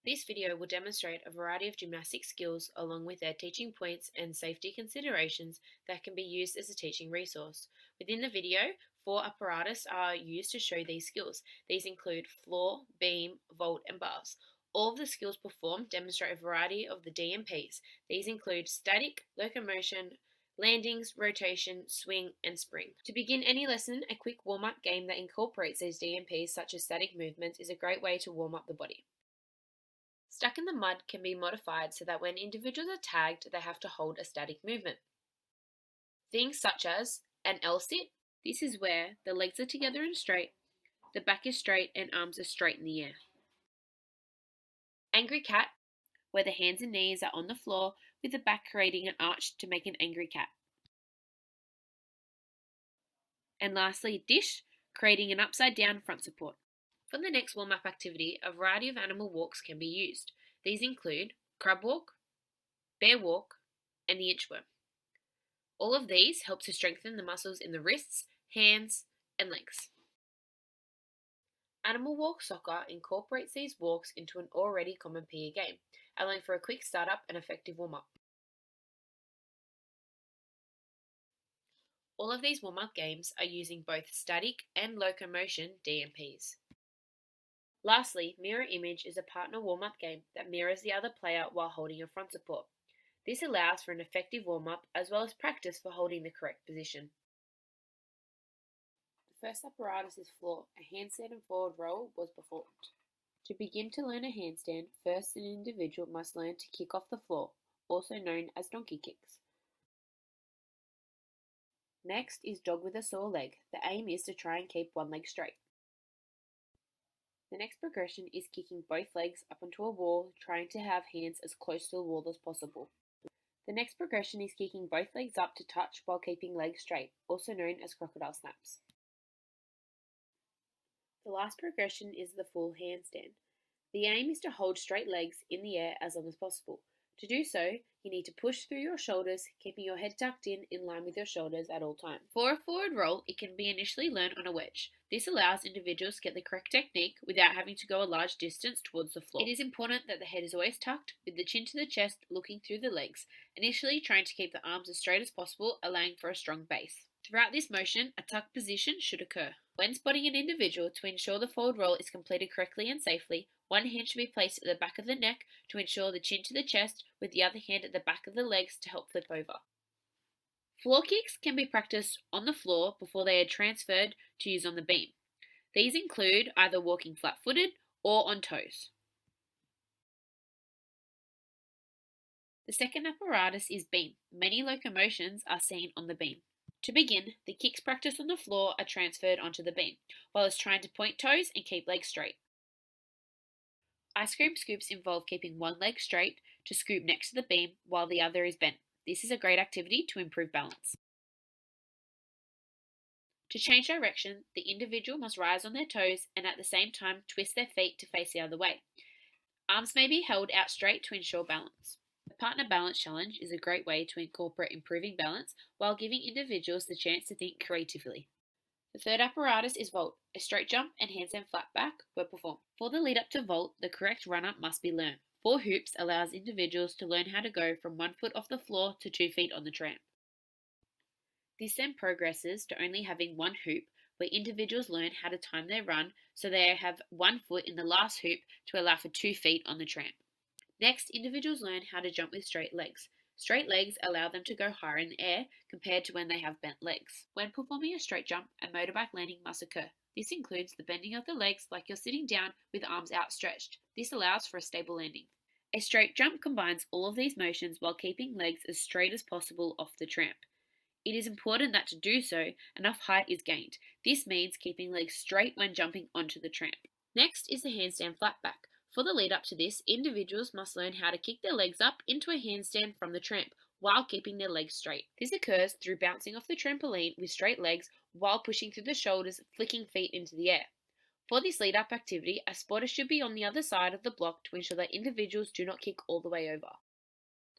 This video will demonstrate a variety of gymnastic skills along with their teaching points and safety considerations that can be used as a teaching resource. Within the video, 4 apparatus are used to show these skills. These include floor, beam, vault, and bars. All of the skills performed demonstrate a variety of the DMPs. These include static, locomotion, landings, rotation, swing, and spring. To begin any lesson, a quick warm-up game that incorporates these DMPs such as static movements is a great way to warm up the body. Stuck in the mud can be modified so that when individuals are tagged, they have to hold a static movement. Things such as an L-sit. This is where the legs are together and straight, the back is straight and arms are straight in the air. Angry cat, where the hands and knees are on the floor with the back creating an arch to make an angry cat. And lastly, dish, creating an upside down front support. For the next warm-up activity, a variety of animal walks can be used. These include crab walk, bear walk, and the inchworm. All of these help to strengthen the muscles in the wrists, hands, and legs. Animal Walk Soccer incorporates these walks into an already common PE game, allowing for a quick startup and effective warm-up. All of these warm-up games are using both static and locomotion DMPs. Lastly, Mirror Image is a partner warm-up game that mirrors the other player while holding a front support. This allows for an effective warm-up as well as practice for holding the correct position. The first apparatus is floor. A handstand and forward roll was performed. To begin to learn a handstand, first an individual must learn to kick off the floor, also known as donkey kicks. Next is dog with a sore leg. The aim is to try and keep one leg straight. The next progression is kicking both legs up onto a wall, trying to have hands as close to the wall as possible. The next progression is kicking both legs up to touch while keeping legs straight, also known as crocodile snaps. The last progression is the full handstand. The aim is to hold straight legs in the air as long as possible. To do so, you need to push through your shoulders, keeping your head tucked in line with your shoulders at all times. For a forward roll, it can be initially learned on a wedge. This allows individuals to get the correct technique without having to go a large distance towards the floor. It is important that the head is always tucked, with the chin to the chest looking through the legs, initially trying to keep the arms as straight as possible, allowing for a strong base. Throughout this motion, a tuck position should occur. When spotting an individual, to ensure the forward roll is completed correctly and safely, one hand should be placed at the back of the neck to ensure the chin to the chest, with the other hand at the back of the legs to help flip over. Floor kicks can be practiced on the floor before they are transferred to use on the beam. These include either walking flat-footed or on toes. The second apparatus is beam. Many locomotions are seen on the beam. To begin, the kicks practiced on the floor are transferred onto the beam, while it's trying to point toes and keep legs straight. Ice cream scoops involve keeping one leg straight to scoop next to the beam while the other is bent. This is a great activity to improve balance. To change direction, the individual must rise on their toes and at the same time twist their feet to face the other way. Arms may be held out straight to ensure balance. The partner balance challenge is a great way to incorporate improving balance while giving individuals the chance to think creatively. The third apparatus is vault. A straight jump and handstand flat back were performed. For the lead up to vault, the correct run-up must be learned. 4 hoops allows individuals to learn how to go from 1 foot off the floor to 2 feet on the tramp. This then progresses to only having 1 hoop, where individuals learn how to time their run so they have 1 foot in the last hoop to allow for 2 feet on the tramp. Next, individuals learn how to jump with straight legs. Straight legs allow them to go higher in the air compared to when they have bent legs. When performing a straight jump, a motorbike landing must occur. This includes the bending of the legs like you're sitting down with arms outstretched. This allows for a stable landing. A straight jump combines all of these motions while keeping legs as straight as possible off the tramp. It is important that to do so, enough height is gained. This means keeping legs straight when jumping onto the tramp. Next is the handstand flat back. For the lead up to this, individuals must learn how to kick their legs up into a handstand from the tramp while keeping their legs straight. This occurs through bouncing off the trampoline with straight legs while pushing through the shoulders, flicking feet into the air. For this lead up activity, a spotter should be on the other side of the block to ensure that individuals do not kick all the way over.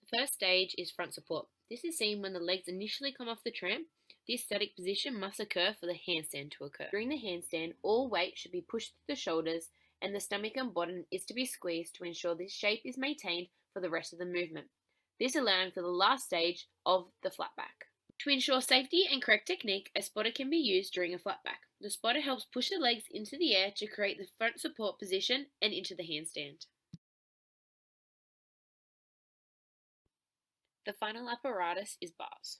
The first stage is front support. This is seen when the legs initially come off the tramp. This static position must occur for the handstand to occur. During the handstand, all weight should be pushed through the shoulders and the stomach and bottom is to be squeezed to ensure this shape is maintained for the rest of the movement. This allowing for the last stage of the flat back. To ensure safety and correct technique, a spotter can be used during a flat back. The spotter helps push the legs into the air to create the front support position and into the handstand. The final apparatus is bars.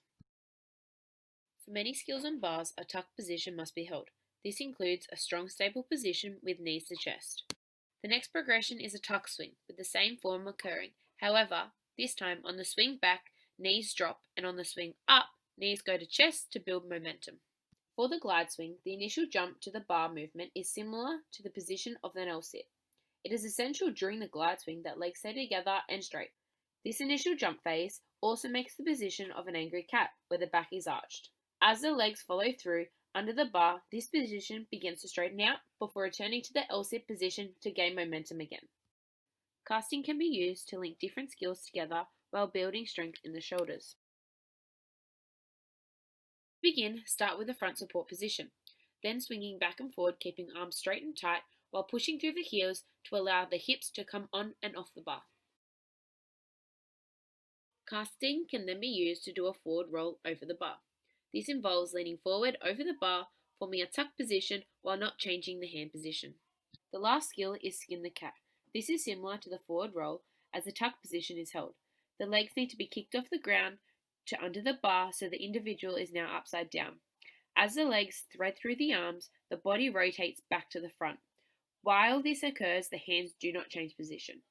For many skills on bars, a tuck position must be held. This includes a strong stable position with knees to chest. The next progression is a tuck swing, with the same form occurring. However, this time on the swing back, knees drop, and on the swing up, knees go to chest to build momentum. For the glide swing, the initial jump to the bar movement is similar to the position of an L-sit. It is essential during the glide swing that legs stay together and straight. This initial jump phase also makes the position of an angry cat, where the back is arched. As the legs follow through under the bar, this position begins to straighten out before returning to the L-sit position to gain momentum again. Casting can be used to link different skills together while building strength in the shoulders. To begin, start with the front support position, then swinging back and forward, keeping arms straight and tight while pushing through the heels to allow the hips to come on and off the bar. Casting can then be used to do a forward roll over the bar. This involves leaning forward over the bar, forming a tuck position while not changing the hand position. The last skill is skin the cat. This is similar to the forward roll as the tuck position is held. The legs need to be kicked off the ground to under the bar so the individual is now upside down. As the legs thread through the arms, the body rotates back to the front. While this occurs, the hands do not change position.